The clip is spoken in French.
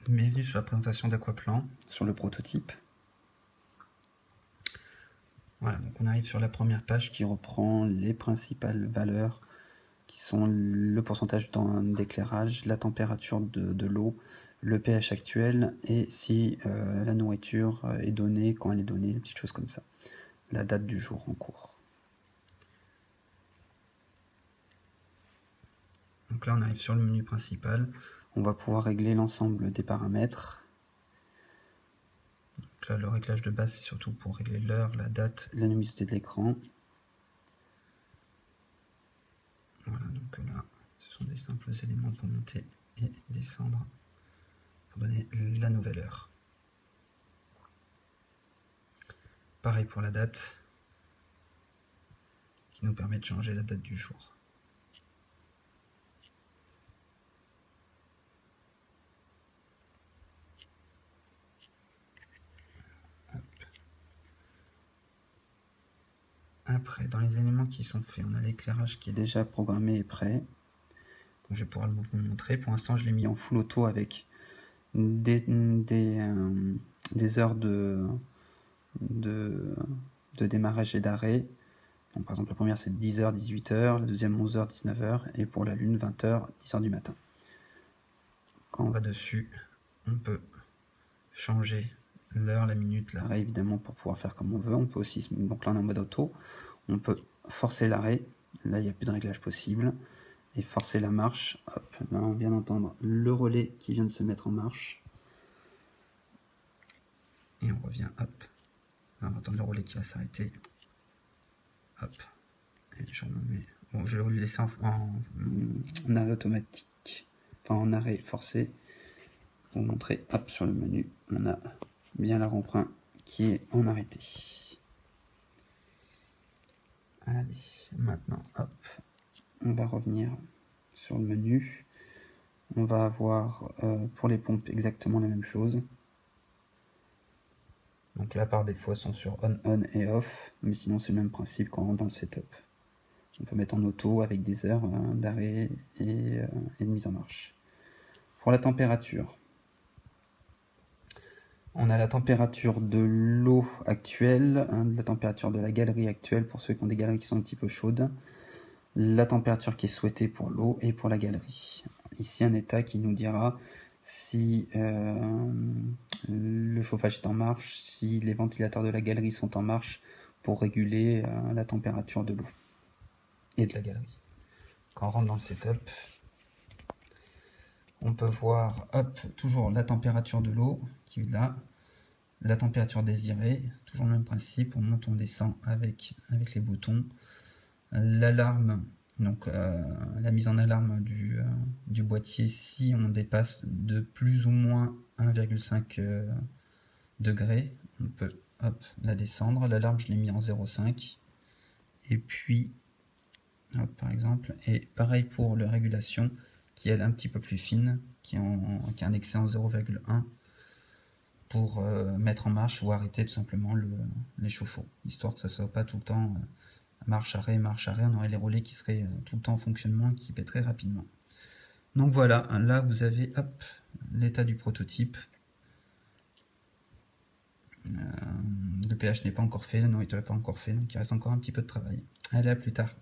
Bienvenue sur la présentation d'Aquaplan, sur le prototype. Voilà, donc on arrive sur la première page qui reprend les principales valeurs qui sont le pourcentage d'éclairage, la température de l'eau, le pH actuel et si la nourriture est donnée, quand elle est donnée, des petites choses comme ça. La date du jour en cours. Donc là on arrive sur le menu principal. On va pouvoir régler l'ensemble des paramètres. Donc là le réglage de base c'est surtout pour régler l'heure, la date, la luminosité de l'écran. Voilà, donc là ce sont des simples éléments pour monter et descendre pour donner la nouvelle heure. Pareil pour la date qui nous permet de changer la date du jour. Après, dans les éléments qui sont faits, on a l'éclairage qui est déjà programmé et prêt. Donc, je vais pouvoir vous le montrer. Pour l'instant, je l'ai mis en full auto avec des heures de démarrage et d'arrêt. Donc, par exemple, la première c'est 10h, 18h, la deuxième 11h, 19h, et pour la lune 20h, 10h du matin. Quand on va dessus, on peut changer l'heure, la minute, l'arrêt évidemment pour pouvoir faire comme on veut. On peut aussi, donc là on est en mode auto, on peut forcer l'arrêt, là il n'y a plus de réglage possible, et forcer la marche. Hop, là on vient d'entendre le relais qui vient de se mettre en marche. Et on revient, hop, là on va entendre le relais qui va s'arrêter. Hop, et je remets. Bon, je vais le laisser en arrêt automatique, enfin en arrêt forcé, pour vous montrer. Hop, sur le menu, on a bien la remprunt qui est en arrêté. Allez, maintenant, hop, on va revenir sur le menu. On va avoir pour les pompes exactement la même chose. Donc là, par défaut, elles sont sur on et off, mais sinon c'est le même principe quand on rentre dans le setup. On peut mettre en auto avec des heures d'arrêt et de mise en marche. Pour la température, on a la température de l'eau actuelle, la température de la galerie actuelle pour ceux qui ont des galeries qui sont un petit peu chaudes, la température qui est souhaitée pour l'eau et pour la galerie. Ici un état qui nous dira si le chauffage est en marche, si les ventilateurs de la galerie sont en marche pour réguler la température de l'eau et de la galerie. Quand on rentre dans le setup, on peut voir, hop, toujours la température de l'eau qui est là, la température désirée, toujours le même principe, on monte, on descend avec les boutons. L'alarme, donc la mise en alarme du boîtier si on dépasse de plus ou moins 1,5 degrés, on peut hop, la descendre. L'alarme, je l'ai mis en 0,5. Et puis, hop, par exemple, et pareil pour la régulation, qui est un petit peu plus fine, qui a un excès en 0,1 pour mettre en marche ou arrêter tout simplement les chauffe-eau, histoire que ça ne soit pas tout le temps marche-arrêt, on aurait les relais qui seraient tout le temps en fonctionnement et qui pèteraient rapidement. Donc voilà, là vous avez l'état du prototype. Le pH n'est pas encore fait, la nourriture n'est pas encore fait, donc il reste encore un petit peu de travail. Allez, à plus tard.